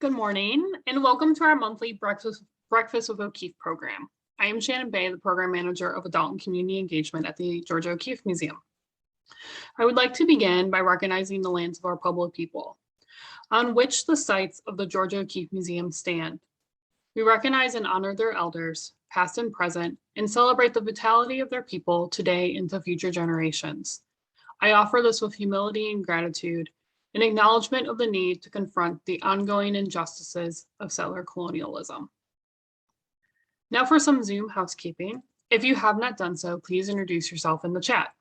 Good morning and welcome to our monthly Breakfast with O'Keeffe program. I am Shannon Bay, the Program Manager of Adult and Community Engagement at the Georgia O'Keeffe Museum. I would like to begin by recognizing the lands of our Pueblo people, on which the sites of the Georgia O'Keeffe Museum stand. We recognize and honor their elders, past and present, and celebrate the vitality of their people today and to future generations. I offer this with humility and gratitude, an acknowledgement of the need to confront the ongoing injustices of settler colonialism. Now for some Zoom housekeeping. If you have not done so, please introduce yourself in the chat.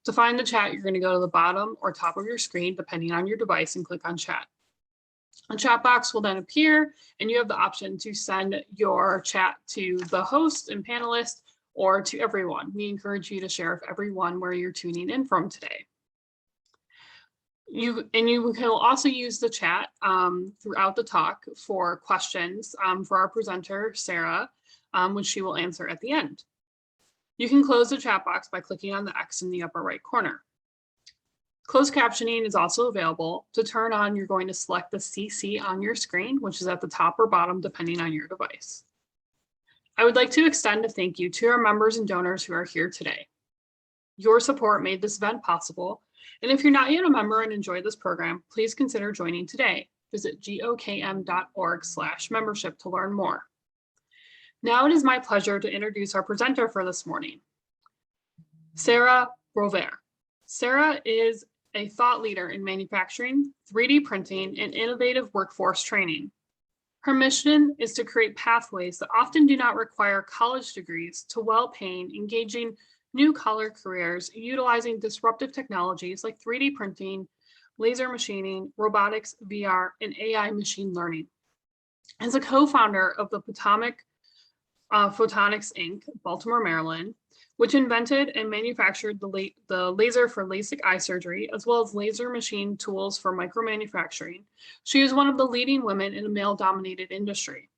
To find the chat, you're going to go to the bottom or top of your screen, depending on your device, and click on chat. A chat box will then appear, and you have the option to send your chat to the host and panelists or to everyone. We encourage you to share with everyone where you're tuning in from today. You can also use the chat throughout the talk for questions for our presenter, Sarah, which she will answer at the end. You can close the chat box by clicking on the X in the upper right corner. Closed captioning is also available. To turn on, you're going to select the CC on your screen, which is at the top or bottom, depending on your device. I would like to extend a thank you to our members and donors who are here today. Your support made this event possible. And if you're not yet a member and enjoy this program, please consider joining today. Visit gokm.org/membership to learn more. Now it is my pleasure to introduce our presenter for this morning, Sarah Rover. Sarah is a thought leader in manufacturing, 3D printing, and innovative workforce training. Her mission is to create pathways that often do not require college degrees to well-paying, engaging new-collar careers utilizing disruptive technologies like 3D printing, laser machining, robotics, VR, and AI machine learning. As a co-founder of the Potomac Photonics Inc., Baltimore, Maryland, which invented and manufactured the laser for LASIK eye surgery, as well as laser machine tools for micromanufacturing, she is one of the leading women in a male-dominated industry.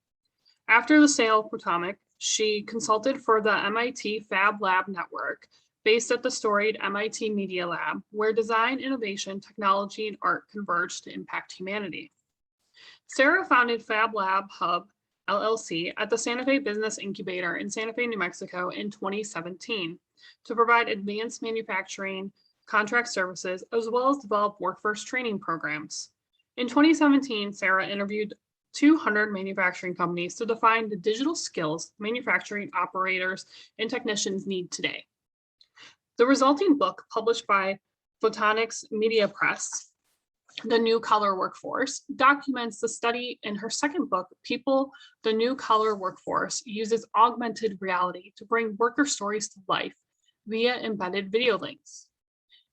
After the sale of Potomac, she consulted for the MIT Fab Lab network, based at the storied MIT Media Lab, where design, innovation, technology, and art converge to impact humanity. Sarah founded Fab Lab Hub, LLC, at the Santa Fe Business Incubator in Santa Fe, New Mexico in 2017 to provide advanced manufacturing, contract services, as well as develop workforce training programs. In 2017, Sarah interviewed 200 manufacturing companies to define the digital skills manufacturing operators and technicians need today. The resulting book, published by Photonics Media Press, The New Collar Workforce, documents the study. In her second book, People, the New Collar Workforce, uses augmented reality to bring worker stories to life via embedded video links.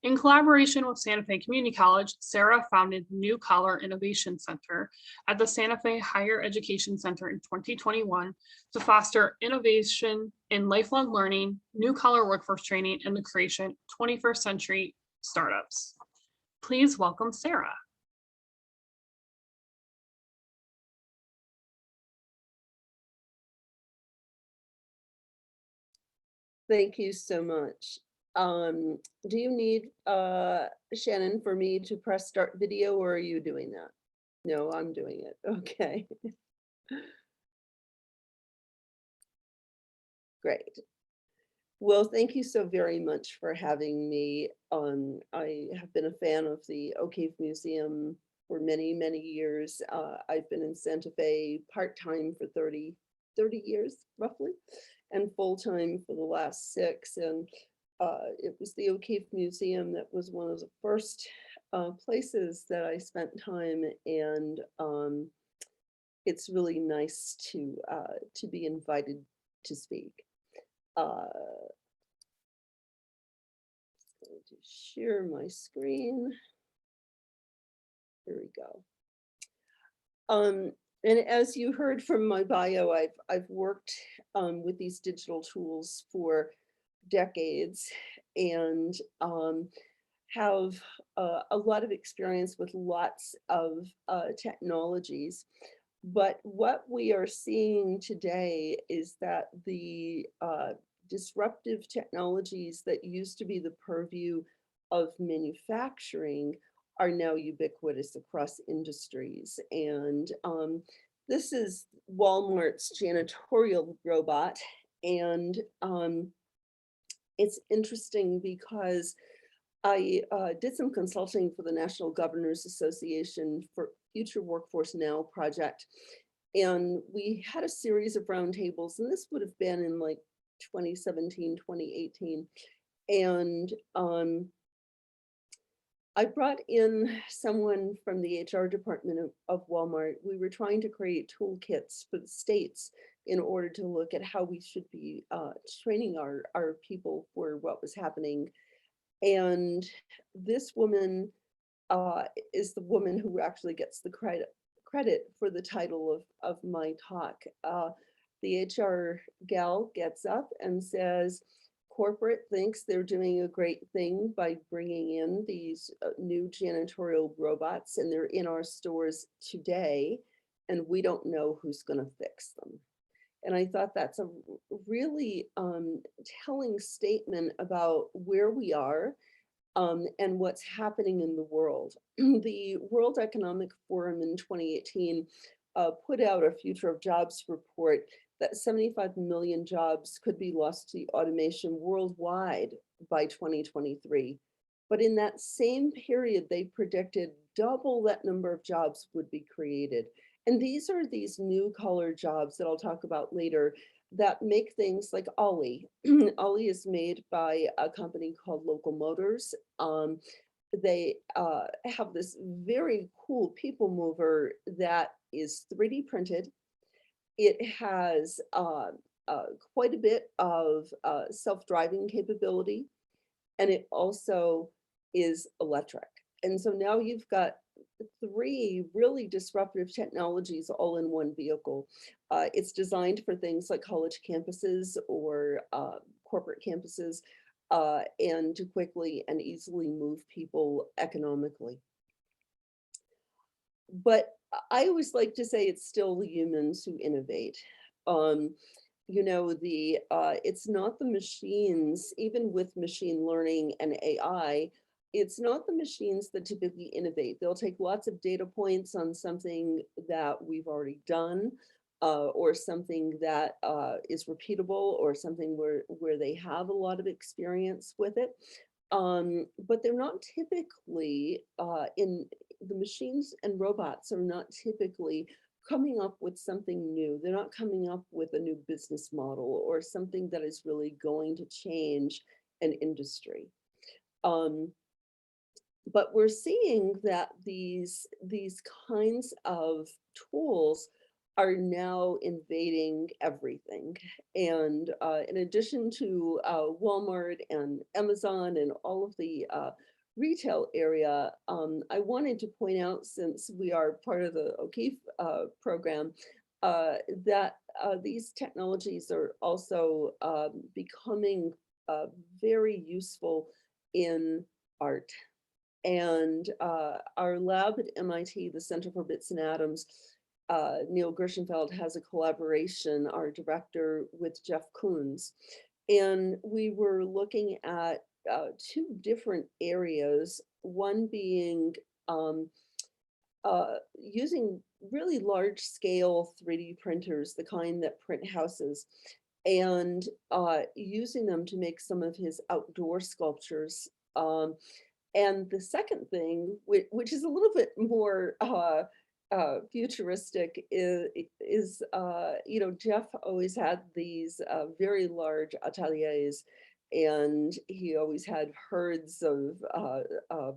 In collaboration with Santa Fe Community College, Sarah founded the New Collar Innovation Center at the Santa Fe Higher Education Center in 2021 to foster innovation in lifelong learning, new collar workforce training, and the creation of 21st century startups. Please welcome Sarah. Thank you so much. Do you need, Shannon, for me to press start video, or are you doing that? No, I'm doing it. Okay. Great. Well, thank you so very much for having me. I have been a fan of the O'Keeffe Museum for many, many years. I've been in Santa Fe part-time for 30 years, roughly, and full-time for the last 6. And it was the O'Keeffe Museum that was one of the first places that I spent time, and it's really nice to be invited to speak. Going to share my screen. Here we go. And as you heard from my bio, I've worked with these digital tools for decades, and have a lot of experience with lots of technologies. But what we are seeing today is that the disruptive technologies that used to be the purview of manufacturing are now ubiquitous across industries. And this is Walmart's janitorial robot. And it's interesting because I did some consulting for the National Governors Association for Future Workforce Now project. And we had a series of roundtables, and this would have been in like 2017, 2018. And I brought in someone from the HR department of Walmart. We were trying to create toolkits for the states in order to look at how we should be training our people for what was happening. And this woman is the woman who actually gets the credit for the title of my talk. The HR gal gets up and says, corporate thinks they're doing a great thing by bringing in these new janitorial robots, and they're in our stores today, and we don't know who's going to fix them. And I thought that's a really telling statement about where we are and what's happening in the world. The World Economic Forum in 2018 put out a Future of Jobs report that 75 million jobs could be lost to automation worldwide by 2023. But in that same period, they predicted double that number of jobs would be created. And these are these new collar jobs that I'll talk about later that make things like Ollie. Ollie is made by a company called Local Motors. They have this very cool people mover that is 3D printed. It has quite a bit of self-driving capability, and it also is electric. And so now you've got 3 really disruptive technologies all in one vehicle. It's designed for things like college campuses or corporate campuses, and to quickly and easily move people economically. But I always like to say it's still the humans who innovate. You know, it's not the machines, even with machine learning and AI, it's not the machines that typically innovate. They'll take lots of data points on something that we've already done, or something that is repeatable, or something where they have a lot of experience with it. But they're not typically the machines and robots are not typically coming up with something new. They're not coming up with a new business model or something that is really going to change an industry. But we're seeing that these kinds of tools are now invading everything. And in addition to Walmart and Amazon and all of the retail area, I wanted to point out, since we are part of the O'Keefe program, that these technologies are also becoming very useful in art. And our lab at MIT, the Center for Bits and Atoms, Neil Gershenfeld has a collaboration, our director, with Jeff Koons. And we were looking at 2 different areas, one being using really large scale 3D printers, the kind that print houses, and using them to make some of his outdoor sculptures. And the second thing, which is a little bit more futuristic, is you know, Jeff always had these very large ateliers, and he always had herds of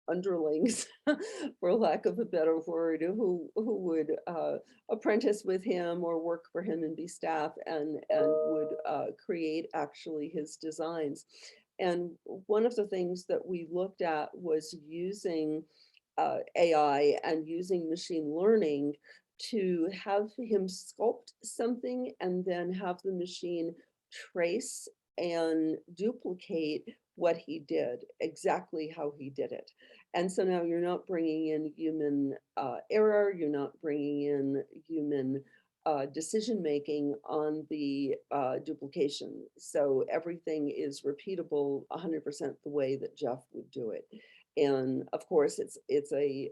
underlings, for lack of a better word, who would apprentice with him or work for him and be staff, and would create actually his designs. And one of the things that we looked at was using AI and using machine learning to have him sculpt something and then have the machine trace and duplicate what he did, exactly how he did it. And so now you're not bringing in human error, you're not bringing in human decision-making on the duplication. So everything is repeatable 100% the way that Jeff would do it. And of course, it's a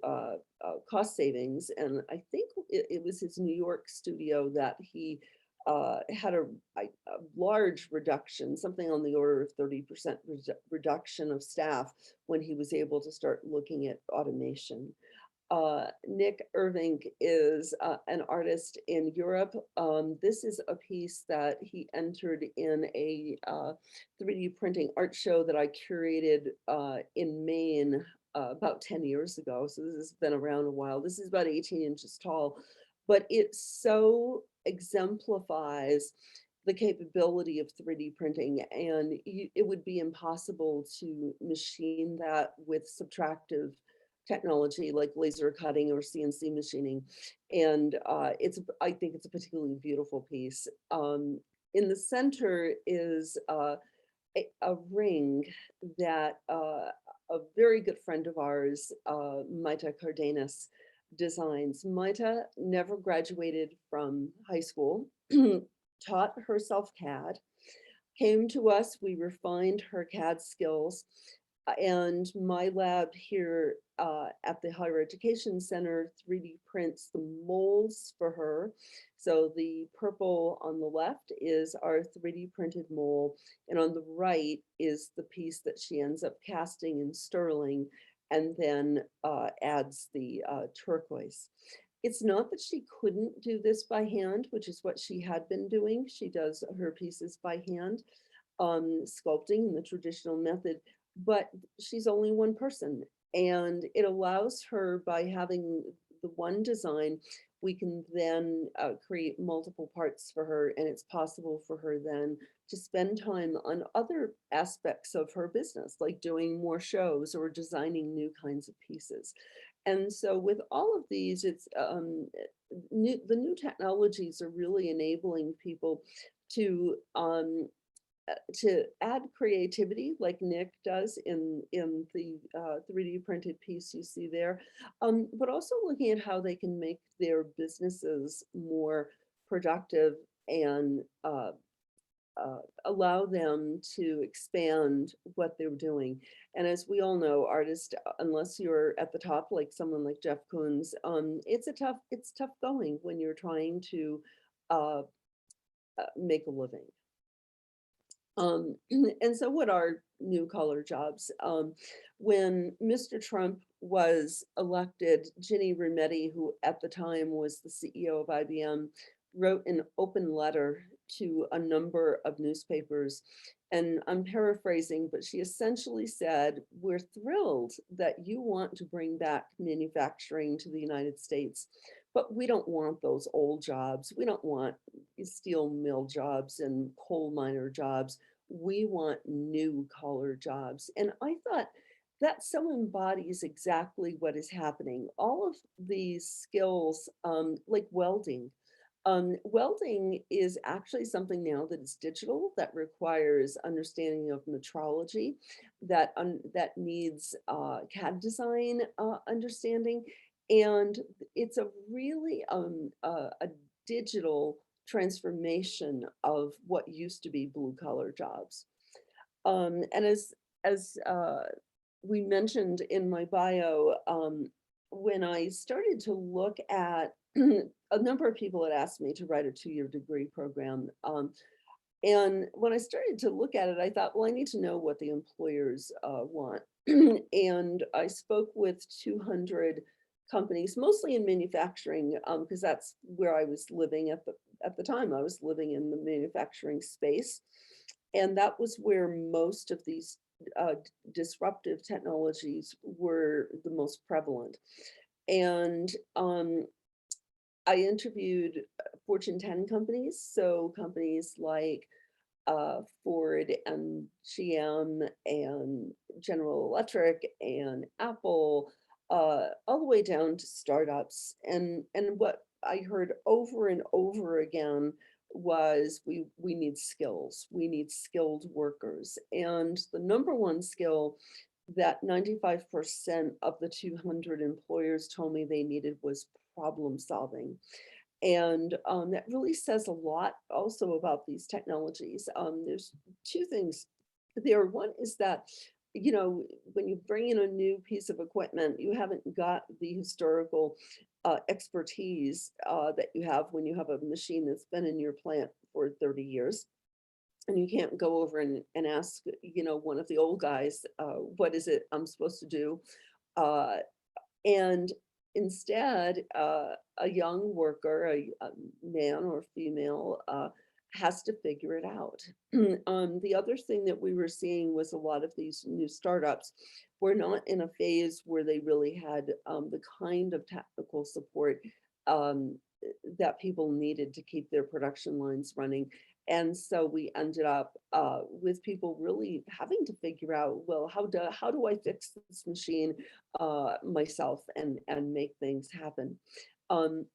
cost savings. And I think it was his New York studio that he had a large reduction, something on the order of 30% reduction of staff when he was able to start looking at automation. Nick Irving is an artist in Europe. This is a piece that he entered in a 3D printing art show that I curated in Maine about 10 years ago. So this has been around a while. This is about 18 inches tall, but it so exemplifies the capability of 3D printing, and it would be impossible to machine that with subtractive technology like laser cutting or CNC machining. And I think it's a particularly beautiful piece. In the center is a ring that a very good friend of ours, Maita Cardenas, designs. Maita never graduated from high school, taught herself CAD, came to us, we refined her CAD skills, and my lab here at the Higher Education Center 3D prints the molds for her. So the purple on the left is our 3D printed mold, and on the right is the piece that she ends up casting in sterling and then adds the turquoise. It's not that she couldn't do this by hand, which is what she had been doing. She does her pieces by hand, sculpting in the traditional method, but she's only one person. And it allows her, by having the one design, we can then create multiple parts for her, and it's possible for her then to spend time on other aspects of her business, like doing more shows or designing new kinds of pieces. And so with all of these, it's the new technologies are really enabling people to add creativity like Nick does in the 3D printed piece you see there, but also looking at how they can make their businesses more productive and allow them to expand what they're doing. And as we all know, artists, unless you're at the top, like someone like Jeff Koons, it's tough going when you're trying to make a living. And so what are new collar jobs? When Mr. Trump was elected, Ginny Rometty, who at the time was the CEO of IBM, wrote an open letter to a number of newspapers. And I'm paraphrasing, but she essentially said, we're thrilled that you want to bring back manufacturing to the United States, but we don't want those old jobs. We don't want steel mill jobs and coal miner jobs. We want new collar jobs. And I thought that so embodies exactly what is happening. All of these skills, like welding, welding is actually something now that is digital, that requires understanding of metrology, that needs CAD design understanding. And it's a really a digital transformation of what used to be blue collar jobs. And as we mentioned in my bio, when I started to look at a number of people had asked me to write a 2-year degree program. And when I started to look at it, I thought, well, I need to know what the employers want. And I spoke with 200 companies, mostly in manufacturing, because that's where I was living at the time. I was living in the manufacturing space. And that was where most of these disruptive technologies were the most prevalent. And I interviewed Fortune 10 companies, so companies like Ford and GM and General Electric and Apple, all the way down to startups. And what I heard over and over again was we need skills. We need skilled workers. And the number one skill that 95% of the 200 employers told me they needed was problem solving. And that really says a lot also about these technologies. There's two things there. One is that you know, when you bring in a new piece of equipment, you haven't got the historical expertise that you have when you have a machine that's been in your plant for 30 years. And you can't go over and ask, you know, one of the old guys, what is it I'm supposed to do? Uh, and instead, a young worker, a man or female, has to figure it out. The other thing that we were seeing was a lot of these new startups were not in a phase where they really had the kind of technical support um, that people needed to keep their production lines running. And so we ended up with people really having to figure out, well, how do I fix this machine myself and make things happen? Um,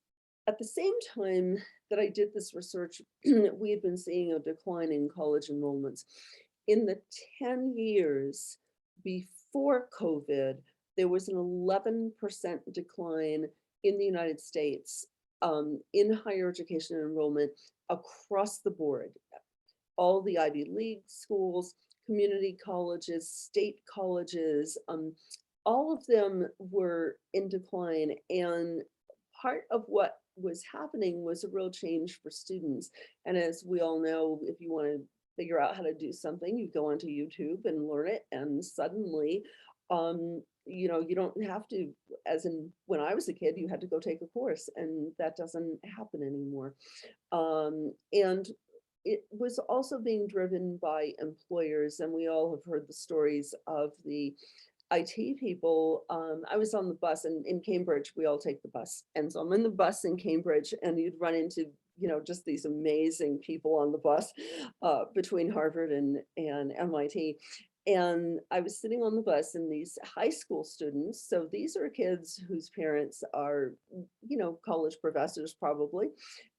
at the same time that I did this research, we had been seeing a decline in college enrollments. In the 10 years before COVID, there was an 11% decline in the United States in higher education enrollment across the board. All the Ivy League schools, community colleges, state colleges, all of them were in decline. And part of what was happening was a real change for students. And as we all know, if you want to figure out how to do something, you go onto YouTube and learn it. And suddenly, you know, you don't have to, as in when I was a kid, you had to go take a course, and that doesn't happen anymore. And it was also being driven by employers, and we all have heard the stories of the IT people. I was on the bus, and in Cambridge, we all take the bus. And so I'm in the bus in Cambridge, and you'd run into, you know, just these amazing people on the bus between Harvard and MIT. And I was sitting on the bus, and these high school students, so these are kids whose parents are, you know, college professors probably,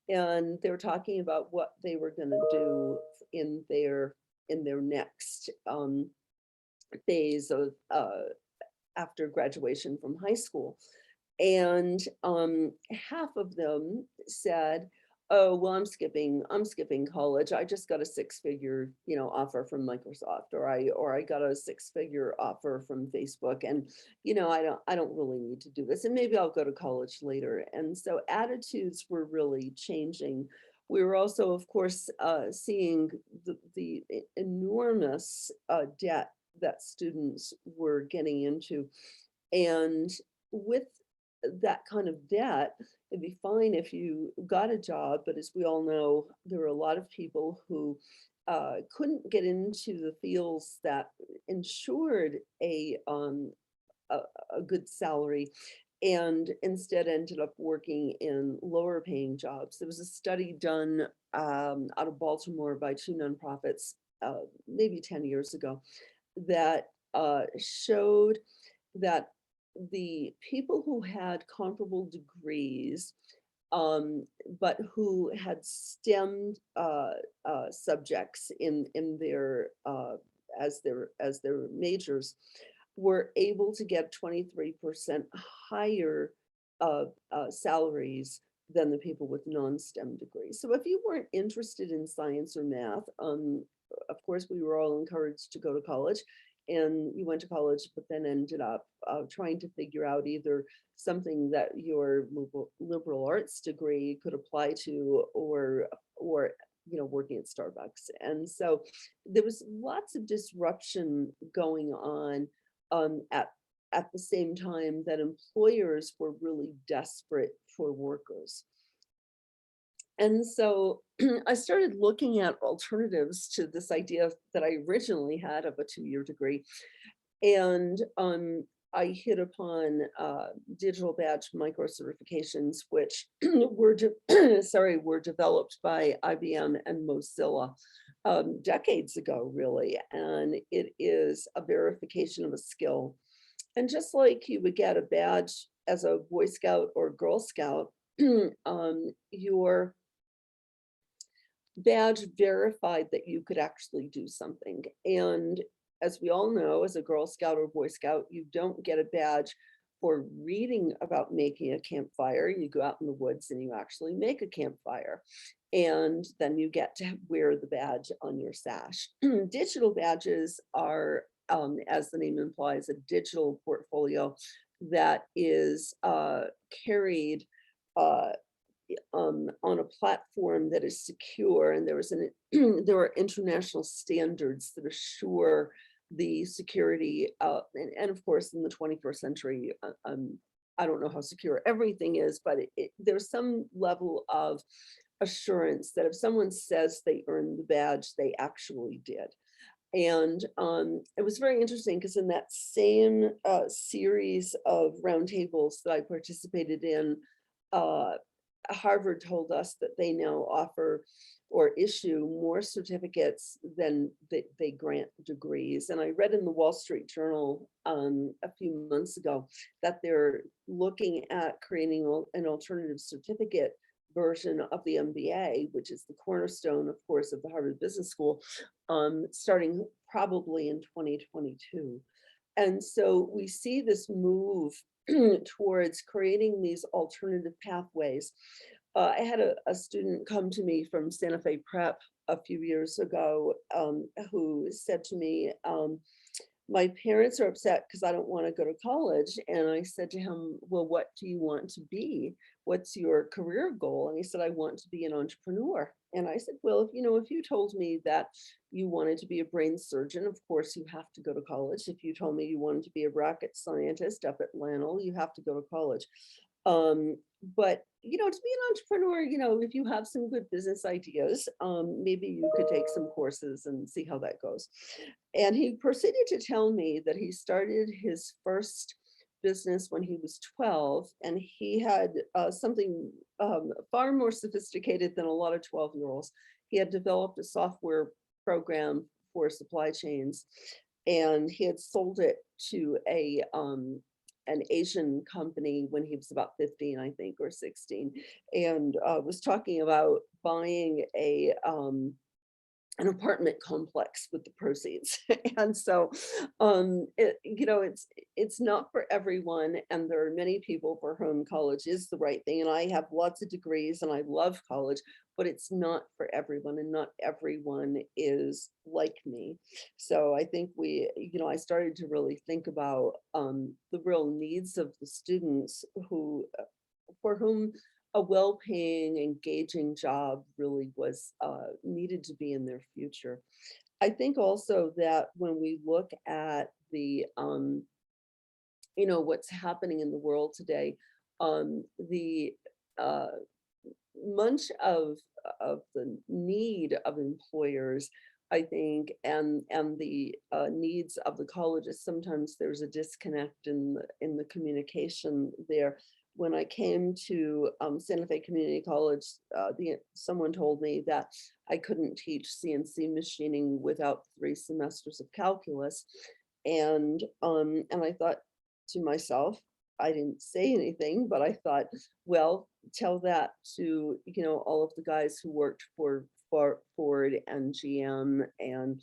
and they were talking about what they were going to do in their next phase of after graduation from high school. And half of them said, oh, well, I'm skipping college. I just got a 6-figure, you know, offer from Microsoft, or I got a 6-figure offer from Facebook. And, you know, I don't really need to do this. And maybe I'll go to college later. And so attitudes were really changing. We were also, of course, seeing the enormous debt that students were getting into. And with that kind of debt, it'd be fine if you got a job, but as we all know, there were a lot of people who couldn't get into the fields that ensured a good salary, and instead ended up working in lower paying jobs. There was a study done out of Baltimore by 2 nonprofits maybe 10 years ago that showed that the people who had comparable degrees, but who had STEM subjects in their as their majors, were able to get 23% higher salaries than the people with non-STEM degrees. So if you weren't interested in science or math, of course, we were all encouraged to go to college, and you went to college, but then ended up trying to figure out either something that your liberal arts degree could apply to, or you know, working at Starbucks. And so there was lots of disruption going on at the same time that employers were really desperate for workers. And so I started looking at alternatives to this idea that I originally had of a 2-year degree. And I hit upon digital badge micro certifications, which were developed by IBM and Mozilla decades ago, really. And it is a verification of a skill. And just like you would get a badge as a Boy Scout or Girl Scout, your badge verified that you could actually do something. And as we all know, as a Girl Scout or Boy Scout, you don't get a badge for reading about making a campfire. You go out in the woods and you actually make a campfire. And then you get to wear the badge on your sash. Digital badges are as the name implies, a digital portfolio that is carried on a platform that is secure, and there are international standards that assure the security, and of course in the 21st century, I don't know how secure everything is, but there's some level of assurance that if someone says they earned the badge, they actually did. And it was very interesting because in that same series of roundtables that I participated in, Harvard told us that they now offer or issue more certificates than they grant degrees. And I read in the Wall Street Journal a few months ago that they're looking at creating an alternative certificate version of the MBA, which is the cornerstone, of course, of the Harvard Business School, starting probably in 2022. And so we see this move towards creating these alternative pathways. I had a student come to me from Santa Fe Prep a few years ago who said to me, my parents are upset because I don't want to go to college. And I said to him, well, what do you want to be? What's your career goal? And he said, I want to be an entrepreneur. And I said, well, if you told me that you wanted to be a brain surgeon, of course you have to go to college. If you told me you wanted to be a rocket scientist up at Lanel, you have to go to college. But to be an entrepreneur, if you have some good business ideas, maybe you could take some courses and see how that goes. And he proceeded to tell me that he started his first business when he was 12, and he had something far more sophisticated than a lot of 12-year-olds. He had developed a software program for supply chains, and he had sold it to an Asian company when he was about 15, I think, or 16, and was talking about buying an apartment complex with the proceeds. And so, it's not for everyone. And there are many people for whom college is the right thing. And I have lots of degrees and I love college, but it's not for everyone, and not everyone is like me. So I think I started to really think about the real needs of the students for whom a well-paying, engaging job really was needed to be in their future. I think also that when we look at the, what's happening in the world today, the much of the need of employers, I think, and the needs of the colleges, sometimes there's a disconnect in the communication there. When I came to Santa Fe Community College, someone told me that I couldn't teach CNC machining without 3 semesters of calculus. And I thought to myself, I didn't say anything, but I thought, well, tell that to, all of the guys who worked for Ford and GM and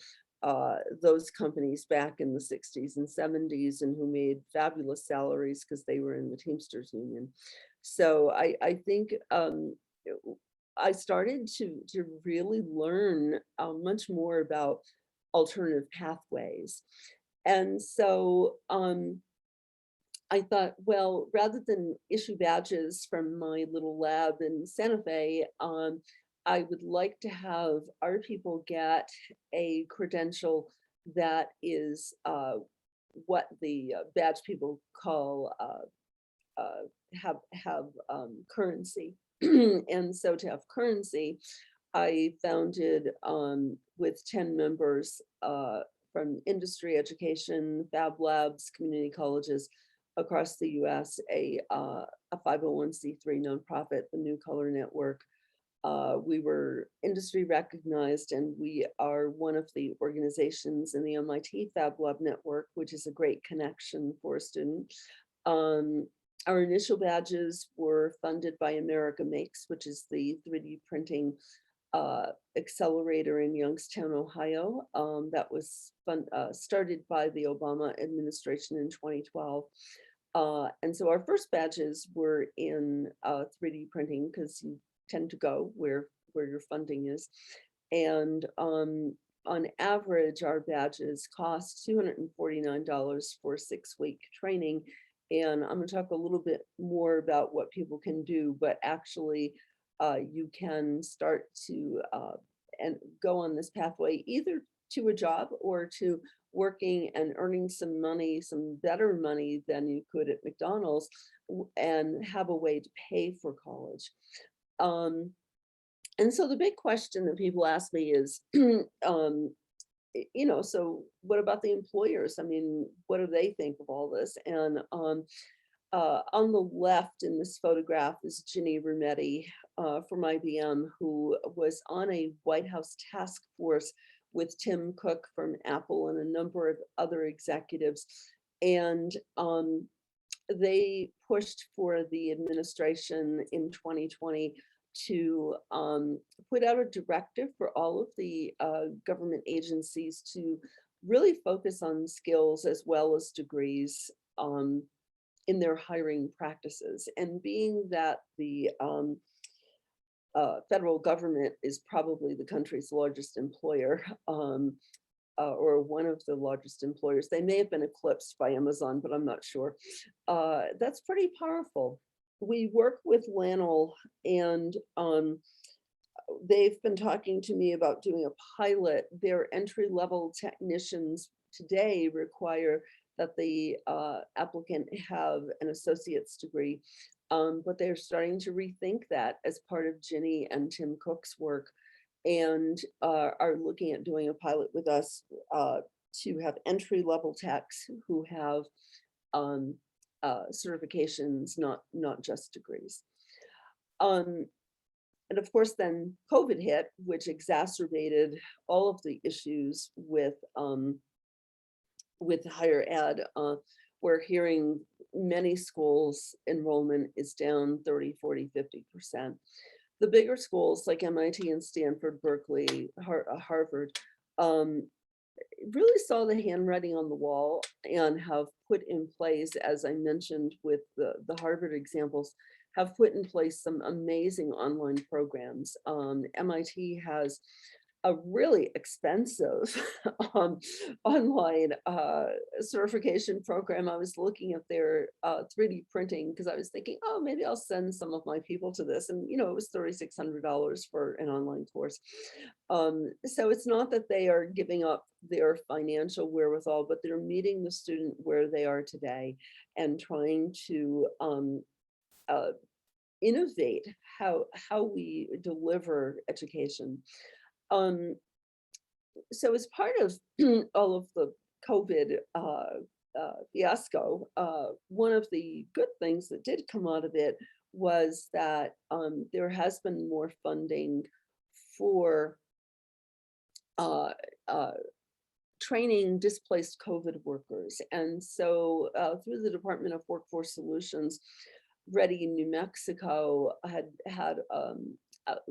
those companies back in the 60s and 70s, and who made fabulous salaries because they were in the Teamsters Union. So I think I started to really learn much more about alternative pathways. And so I thought, well, rather than issue badges from my little lab in Santa Fe, I would like to have our people get a credential that is what the badge people call have currency. And so to have currency, I founded with 10 members from industry, education, fab labs, community colleges across the US, a 501c3 nonprofit, the New Color Network. We were industry recognized, and we are one of the organizations in the MIT Fab Lab network, which is a great connection for a student. Our initial badges were funded by America Makes, which is the 3D printing accelerator in Youngstown, Ohio. That was started by the Obama administration in 2012. And so our first badges were in 3D printing, because you tend to go where your funding is. And on average, our badges cost $249 for 6-week training. And I'm going to talk a little bit more about what people can do, but actually you can start to and go on this pathway either to a job or to working and earning some money, some better money than you could at McDonald's, and have a way to pay for college. And so the big question that people ask me is, so what about the employers? I mean, what do they think of all this? And on the left in this photograph is Ginny Rometty from IBM, who was on a White House task force with Tim Cook from Apple and a number of other executives. And they pushed for the administration in 2020 to put out a directive for all of the government agencies to really focus on skills as well as degrees in their hiring practices. And being that the federal government is probably the country's largest employer, or one of the largest employers. They may have been eclipsed by Amazon, but I'm not sure. That's pretty powerful. We work with Lanel, and they've been talking to me about doing a pilot. Their entry-level technicians today require that the applicant have an associate's degree, but they're starting to rethink that as part of Ginny and Tim Cook's work, and are looking at doing a pilot with us to have entry-level techs who have certifications, not just degrees. And of course, then COVID hit, which exacerbated all of the issues with higher ed. We're hearing many schools enrollment is down 30, 40, 50%. The bigger schools like MIT and Stanford, Berkeley, Harvard, really saw the handwriting on the wall and have put in place, as I mentioned with the Harvard examples, have put in place some amazing online programs. MIT has a really expensive online certification program. I was looking at their 3D printing because I was thinking, oh, maybe I'll send some of my people to this. And, it was $3,600 for an online course. So it's not that they are giving up their financial wherewithal, but they're meeting the student where they are today and trying to innovate how we deliver education. So as part of all of the COVID fiasco, one of the good things that did come out of it was that there has been more funding for training displaced COVID workers. And so through the Department of Workforce Solutions, Ready, New Mexico had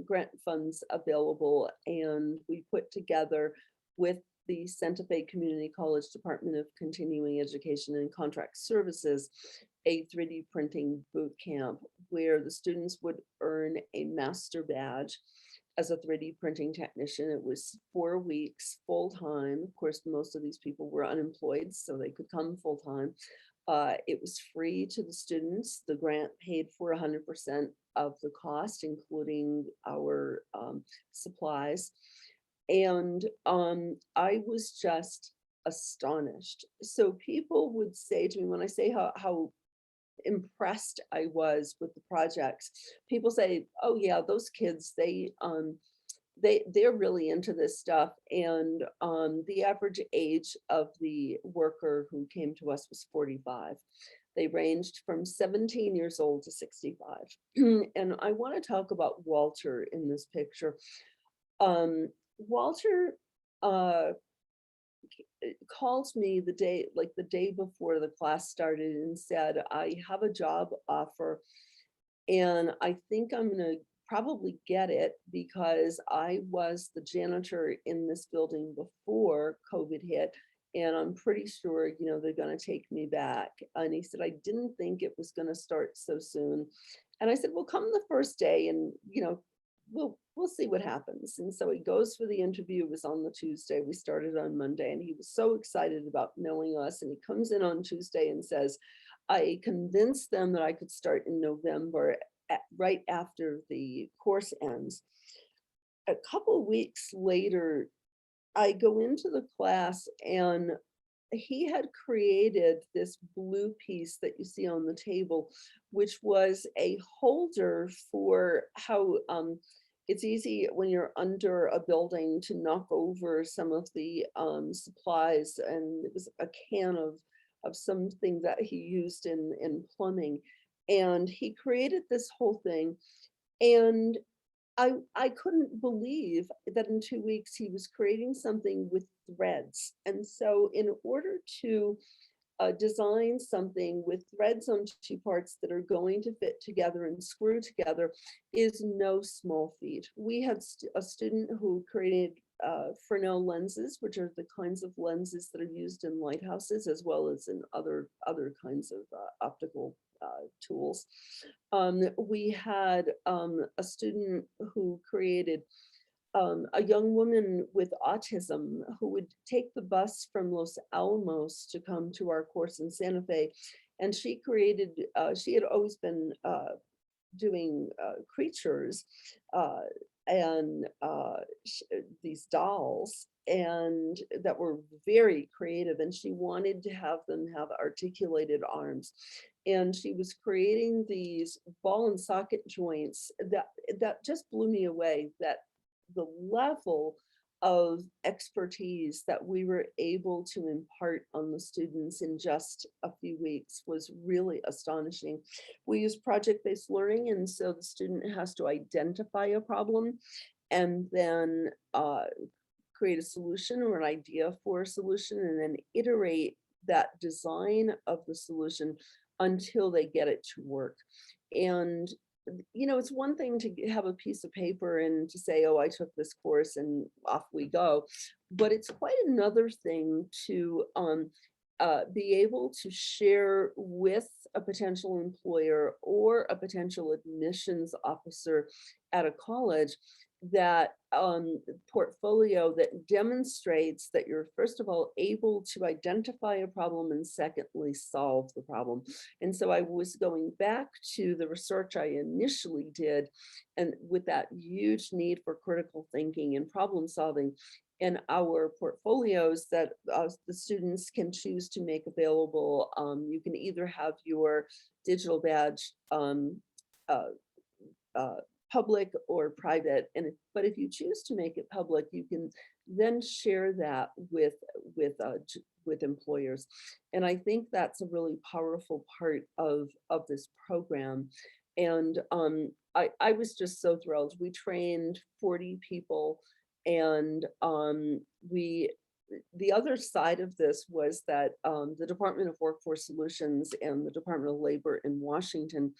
grant funds available, and we put together with the Santa Fe Community College Department of Continuing Education and Contract Services a 3D printing boot camp where the students would earn a master badge as a 3D printing technician. It was 4 weeks full-time. Of course, most of these people were unemployed, so they could come full-time. It was free to the students. The grant paid for 100% of the cost, including our supplies. And I was just astonished. So people would say to me, when I say how impressed I was with the projects, people say, oh yeah, those kids, they're really into this stuff. And the average age of the worker who came to us was 45. They ranged from 17 years old to 65. And I want to talk about Walter in this picture. Walter called me the day before the class started and said, I have a job offer and I think I'm going to probably get it because I was the janitor in this building before COVID hit, and I'm pretty sure, they're going to take me back. And he said, I didn't think it was going to start so soon. And I said, well, come the first day and, we'll we'll see what happens. And so he goes for the interview. It was on the Tuesday. We started on Monday, and he was so excited about knowing us. And he comes in on Tuesday and says, I convinced them that I could start in November, right after the course ends. A couple weeks later, I go into the class, and he had created this blue piece that you see on the table, which was a holder for how it's easy when you're under a building to knock over some of the supplies. And it was a can of something that he used in plumbing. And he created this whole thing. And I couldn't believe that in 2 weeks he was creating something with threads. And so in order to design something with threads on two parts that are going to fit together and screw together is no small feat. We had a student who created Fresnel lenses, which are the kinds of lenses that are used in lighthouses as well as in other kinds of optical tools. We had a student who created a young woman with autism who would take the bus from Los Alamos to come to our course in Santa Fe. And she created, she had always been doing creatures and these dolls, and that were very creative, and she wanted to have them have articulated arms. And she was creating these ball and socket joints that just blew me away, that the level of expertise that we were able to impart on the students in just a few weeks was really astonishing. We use project-based learning, and so the student has to identify a problem and then create a solution or an idea for a solution, and then iterate that design of the solution until they get it to work. And it's one thing to have a piece of paper and to say, oh, I took this course and off we go. But it's quite another thing to be able to share with a potential employer or a potential admissions officer at a college that portfolio that demonstrates that you're, first of all, able to identify a problem, and secondly, solve the problem. And so I was going back to the research I initially did, and with that huge need for critical thinking and problem solving, and our portfolios that the students can choose to make available. You can either have your digital badge public or private, but if you choose to make it public, you can then share that with employers. And I think that's a really powerful part of this program. And I was just so thrilled. We trained 40 people, and the other side of this was that the Department of Workforce Solutions and the Department of Labor in Washington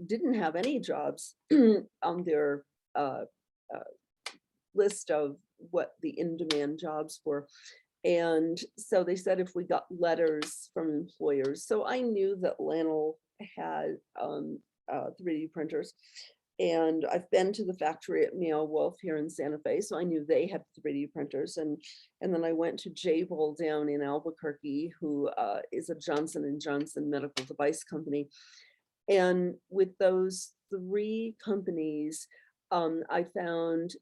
didn't have any jobs on their list of what the in-demand jobs were. And so they said if we got letters from employers. So I knew that Lanel had 3D printers. And I've been to the factory at Meow Wolf here in Santa Fe, so I knew they had 3D printers. And then I went to Jabil down in Albuquerque, who is a Johnson & Johnson medical device company. And with those 3 companies, I found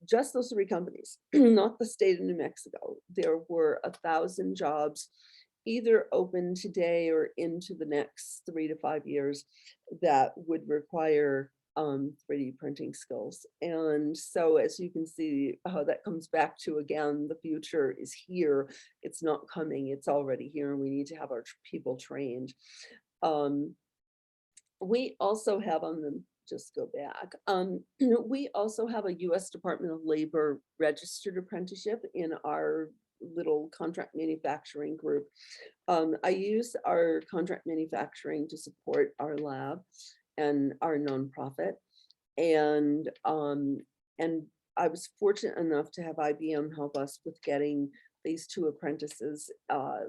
just those 3 companies, not the state of New Mexico, there were 1,000 jobs either open today or into the next 3 to 5 years that would require 3D printing skills. And so as you can see, that comes back to, again, the future is here. It's not coming, it's already here, and we need to have our people trained. We also have just go back. We also have a U.S. Department of Labor registered apprenticeship in our little contract manufacturing group. I use our contract manufacturing to support our lab and our nonprofit. And I was fortunate enough to have IBM help us with getting these two apprentices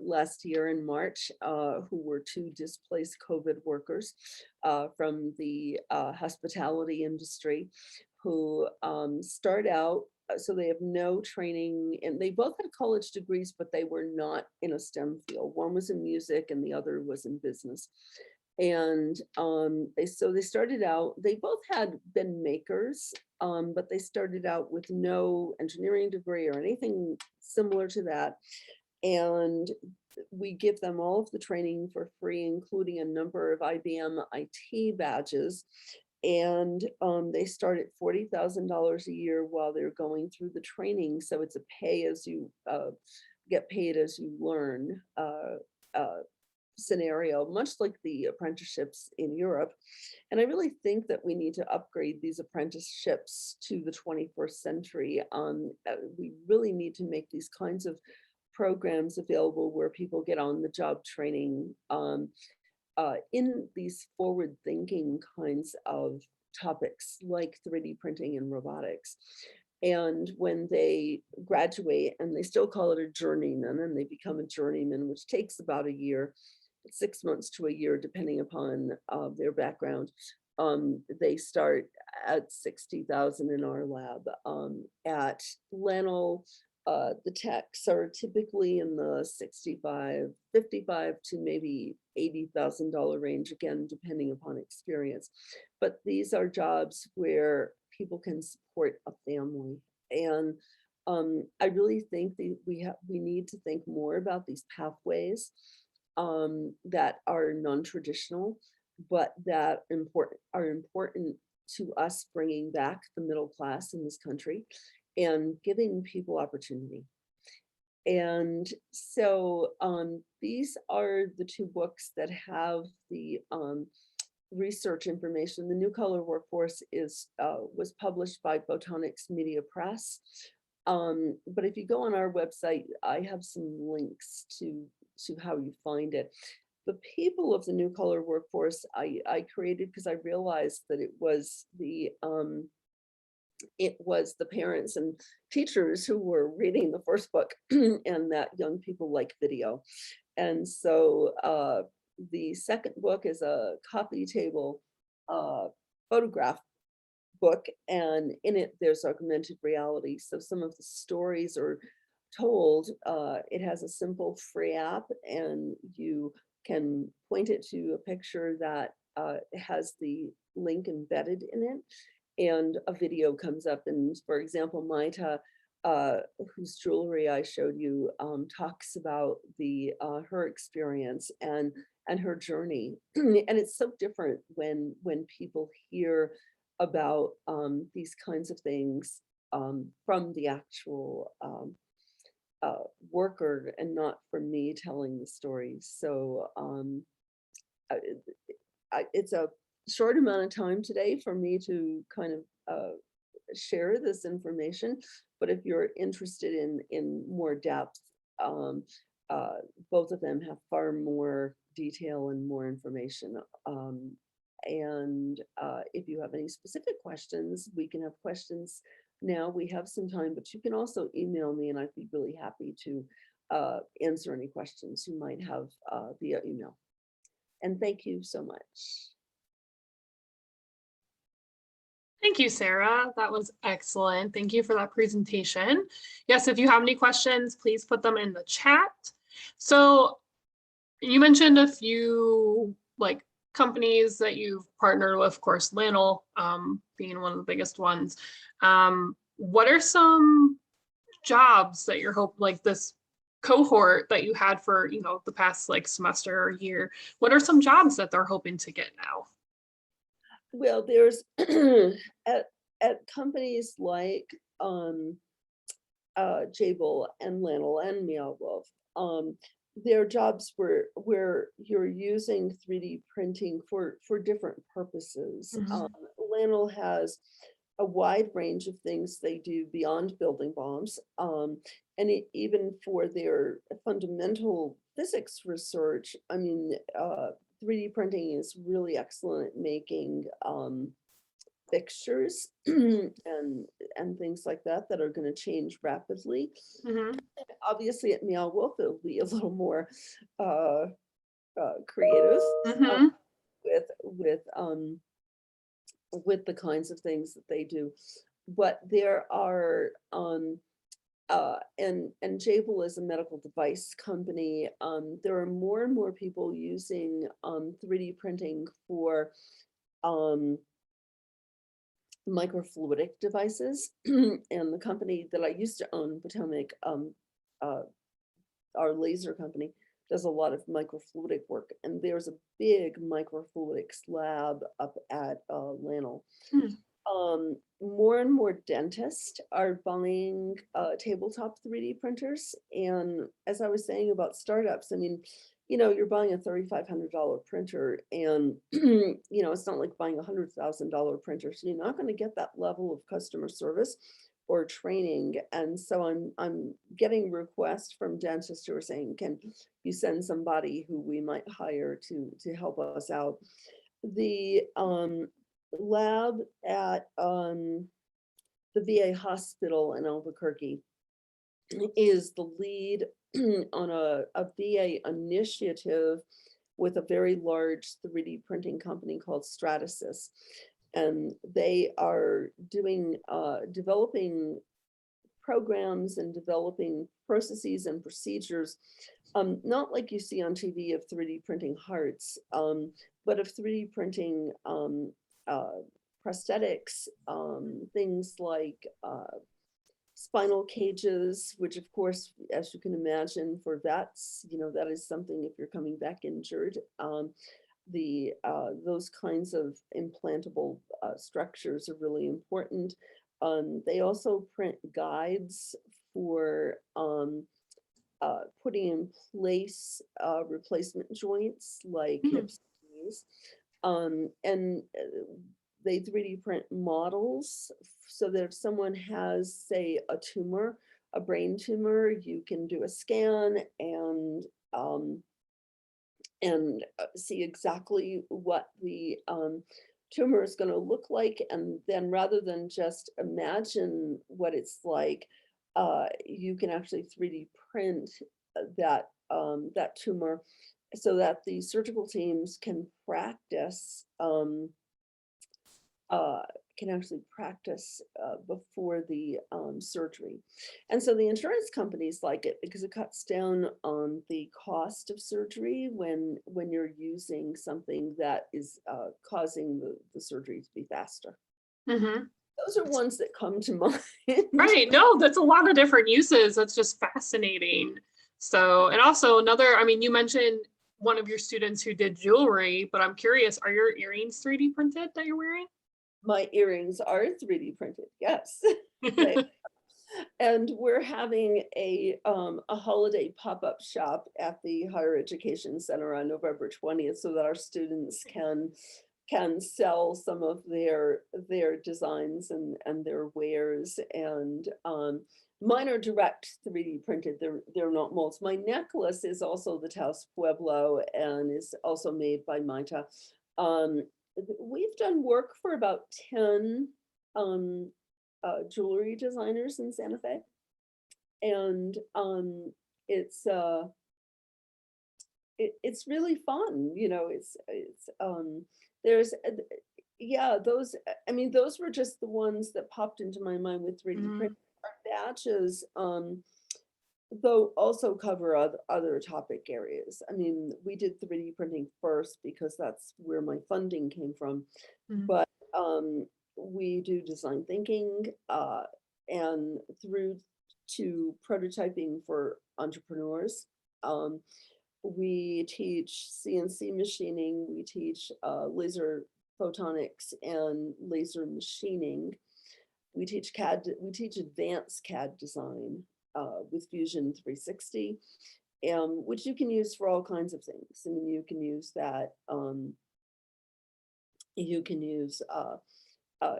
last year in March, who were two displaced COVID workers from the hospitality industry, who start out, so they have no training, and they both had college degrees, but they were not in a STEM field. One was in music and the other was in business. And they started out, they both had been makers, but they started out with no engineering degree or anything similar to that. And we give them all of the training for free, including a number of IBM IT badges. And they start at $40,000 a year while they're going through the training. So it's a pay as you get paid as you learn scenario, much like the apprenticeships in Europe. And I really think that we need to upgrade these apprenticeships to the 21st century. We really need to make these kinds of programs available where people get on the job training in these forward-thinking kinds of topics like 3D printing and robotics. And when they graduate, and they still call it a journeyman, and they become a journeyman, which takes about a year, 6 months to a year, depending upon their background. They start at 60,000 in our lab. At Lenel, the techs are typically in the 55 to maybe $80,000 range, again, depending upon experience. But these are jobs where people can support a family. And I really think that we need to think more about these pathways that are non-traditional, but that are important to us bringing back the middle class in this country and giving people opportunity. And so these are the two books that have the research information. The New Color Workforce was published by Botonics Media Press. But if you go on our website, I have some links to how you find it. The people of the New Color Workforce I created because I realized that it was the parents and teachers who were reading the first book and that young people like video. And so the second book is a coffee table photograph book, and in it there's augmented reality. So some of the stories are told. It has a simple free app, and you can point it to a picture that has the link embedded in it, and a video comes up. And for example, Maita, whose jewelry I showed you, talks about her experience and her journey. And it's so different when people hear about these kinds of things from the actual worker and not from me telling the stories. So it's a short amount of time today for me to kind of share this information, but if you're interested in more depth, both of them have far more detail and more information. And if you have any specific questions, we can have questions now. We have some time, but you can also email me, and I'd be really happy to answer any questions you might have via email. And thank you so much. Thank you, Sarah. That was excellent. Thank you for that presentation. Yes, if you have any questions, please put them in the chat. So you mentioned a few companies that you've partnered with, of course, Lenel being one of the biggest ones. What are some jobs that you're this cohort that you had for the past semester or year? What are some jobs that they're hoping to get now? Well, there's at companies like Jabil and Lenel and Meow Wolf, there are jobs where you're using 3D printing for different purposes. Lenel has a wide range of things they do beyond building bombs, and even for their fundamental physics research. I mean, 3D printing is really excellent at making fixtures and things like that that are going to change rapidly. Mhm. Obviously, at Meow Wolf, it'll be a little more uh, creative uh, Mhm. with with the kinds of things that they do. But there are and Jabil is a medical device company. There are more and more people using 3D printing for microfluidic devices. And the company that I used to own, Potomac, uh, our laser company, does a lot of microfluidic work. And there's a big microfluidics lab up at Lanel. Hmm. More and more dentists are buying tabletop 3D printers. And as I was saying about startups, I mean, you're buying a $3,500 printer and, it's not like buying a $100,000 printer. So you're not going to get that level of customer service or training. And so I'm getting requests from dentists who are saying, can you send somebody who we might hire to help us out? The lab at the VA hospital in Albuquerque is the lead on a VA initiative with a very large 3D printing company called Stratasys. And they are doing developing programs and developing processes and procedures, not like you see on TV of 3D printing hearts, but of 3D printing prosthetics, things like spinal cages, which of course, as you can imagine, for vets, that is something if you're coming back injured. Those kinds of implantable structures are really important. They also print guides for putting in place replacement joints like Hmm. hips and knees. And they 3D print models so that if someone has, say, a tumor, a brain tumor, you can do a scan and see exactly what the tumor is going to look like. And then rather than just imagine what it's like, you can actually 3D print that tumor so that the surgical teams uh, can actually practice before the surgery. And so the insurance companies like it because it cuts down on the cost of surgery when you're using something that is causing the surgery to be faster. Mhm. Those are ones that come to mind. Right. No, that's a lot of different uses. That's just fascinating. So, and also I mean, you mentioned one of your students who did jewelry, but I'm curious, are your earrings 3D printed that you're wearing? My earrings are 3D printed, yes. They And we're having a holiday pop-up shop at the Higher Education Center on November 20th so that our students can sell some of their designs and their wares. And mine are direct 3D printed. They're not molds. My necklace is also the Taos Pueblo and is also made by Maita. Um, we've done work for about 10 jewelry designers in Santa Fe. And it's really fun, there's yeah, those I mean those were just the ones that popped into my mind with 3D print. Mhm. Our badges though also cover other topic areas. I mean, we did 3D printing first because that's where my funding came from, Mhm. but we do design thinking and through to prototyping for entrepreneurs. We teach CNC machining, we teach laser photonics and laser machining. We teach advanced CAD design with Fusion 360, which you can use for all kinds of things. I mean, you can use that, you can use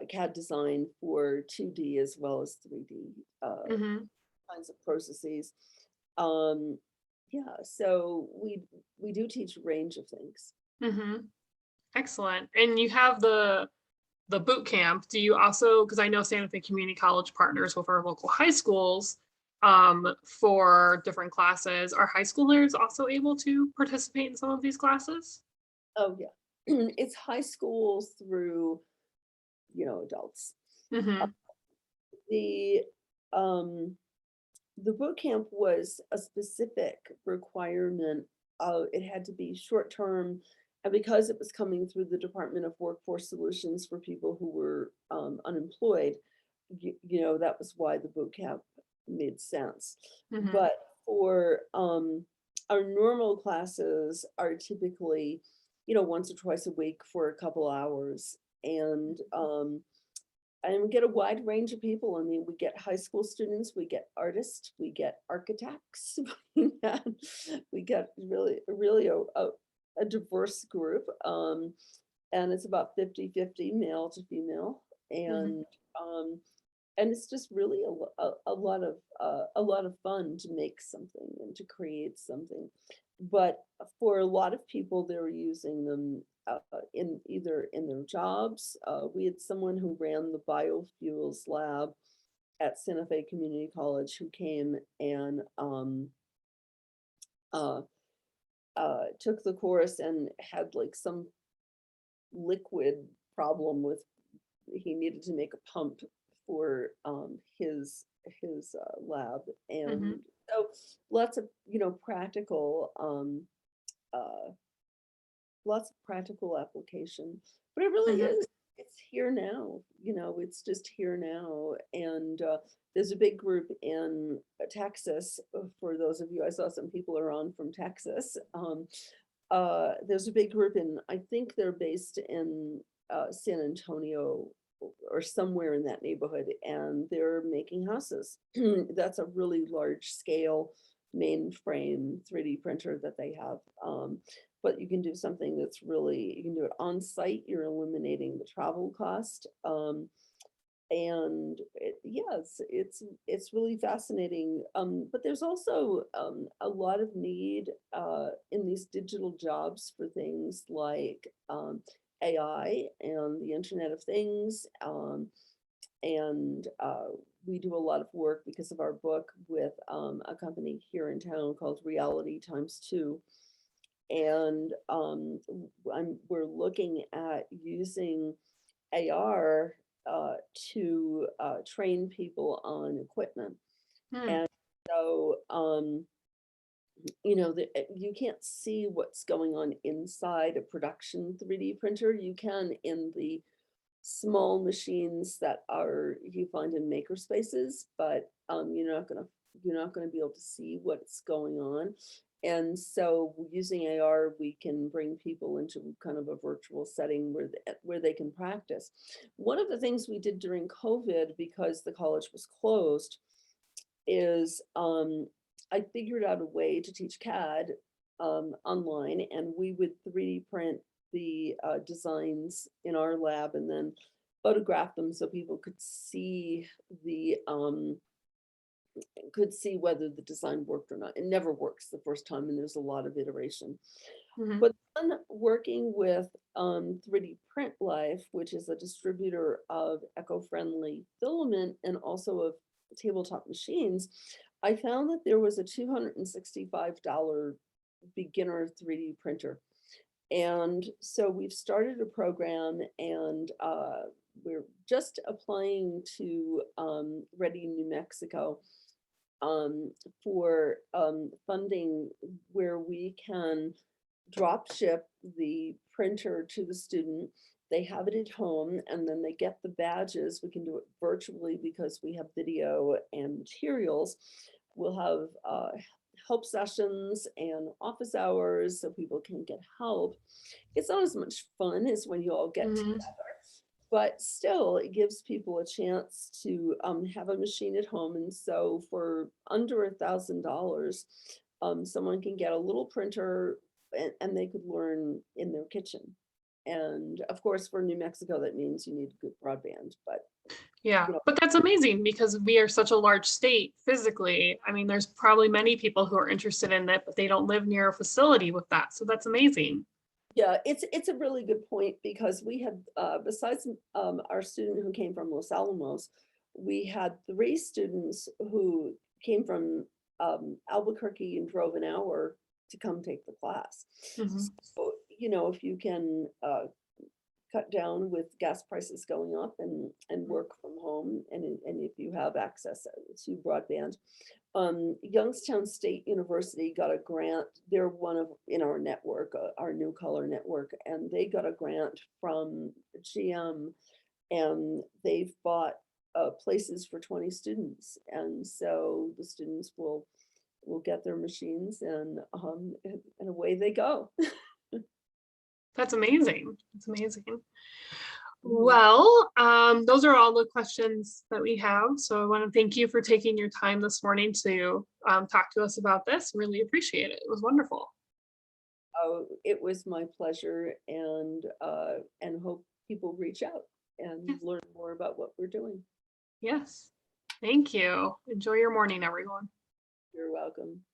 CAD design for 2D as well as 3D Mhm. kinds of processes. Um, yeah, so we do teach a range of things. Mhm. Excellent. And you have the boot camp, do you also, because I know Santa Fe Community College partners with our local high schools for different classes, are high schoolers also able to participate in some of these classes? Oh, yeah. It's high school through, adults. Mm-hmm. The um, the boot camp was a specific requirement. It had to be short term, and because it was coming through the Department of Workforce Solutions for people who were unemployed, that was why the boot camp made sense. Mm-hmm. But for our normal classes are typically, once or twice a week for a couple hours, and we get a wide range of people. I mean, we get high school students, we get artists, we get architects, we get really a diverse group. And it's about 50-50 male to female. Mm-hmm. Um, and it's just really a lot of fun to make something and to create something. But for a lot of people, they're using them in either in their jobs. We had someone who ran the biofuels lab at Santa Fe Community College who came and uh, took the course and had like some liquid problem with, he needed to make a pump for his lab, Mm-hmm. and so lots of practical uh, lots of practical application. But it really Mm-hmm. is, it's here now, it's just here now. And there's a big group in Texas. For those of you, I saw some people are on from Texas. There's a big group in, I think they're based in San Antonio or somewhere in that neighborhood, and they're making houses. That's a really large scale mainframe 3D printer that they have. But you can do something that's really, you can do it on site, you're eliminating the travel cost. And yes, it's really fascinating. But there's also a lot of need in these digital jobs for things like AI and the Internet of Things. And we do a lot of work because of our book with a company here in town called Reality Times Two. And we're looking at using AR to train people on equipment. Hmm. And so, you can't see what's going on inside a production 3D printer. You can in the small machines that you find in maker spaces, but you're not gonna be able to see what's going on. And so using AR, we can bring people into kind of a virtual setting where they can practice. One of the things we did during COVID, because the college was closed, is I figured out a way to teach CAD online, and we would 3D print the designs in our lab and then photograph them so people could see whether the design worked or not. It never works the first time, and there's a lot of iteration. Mm-hmm. But then working with 3D Print Life, which is a distributor of eco-friendly filament and also of tabletop machines, I found that there was a $265 beginner 3D printer. And so we've started a program, and we're just applying to Ready New Mexico for funding where we can drop ship the printer to the student. They have it at home, and then they get the badges. We can do it virtually because we have video and materials. We'll have help sessions and office hours so people can get help. It's not as much fun as when you all get Mm-hmm. together, but still it gives people a chance to have a machine at home. And so for under $1,000, someone can get a little printer, and they could learn in their kitchen. And of course, for New Mexico, that means you need good broadband, but Yeah, but that's amazing because we are such a large state physically. I mean, there's probably many people who are interested in that, but they don't live near a facility with that. So that's amazing. Yeah, it's a really good point because we had, besides our student who came from Los Alamos, we had 3 students who came from Albuquerque and drove an hour to come take the class. Mhm. So, you know, if you can cut down with gas prices going up and work from home, and if you have access to broadband. Youngstown State University got a grant. They're one of in our network, our New Color network, and they got a grant from GM, and they've bought places for 20 students, and so the students will get their machines, and away they go. That's amazing. That's amazing. Mhm. Well, those are all the questions that we have. So I want to thank you for taking your time this morning to talk to us about this. Really appreciate it. It was wonderful. Oh, it was my pleasure, and hope people reach out and Yes. learn more about what we're doing. Yes. Thank you. Enjoy your morning, everyone. You're welcome.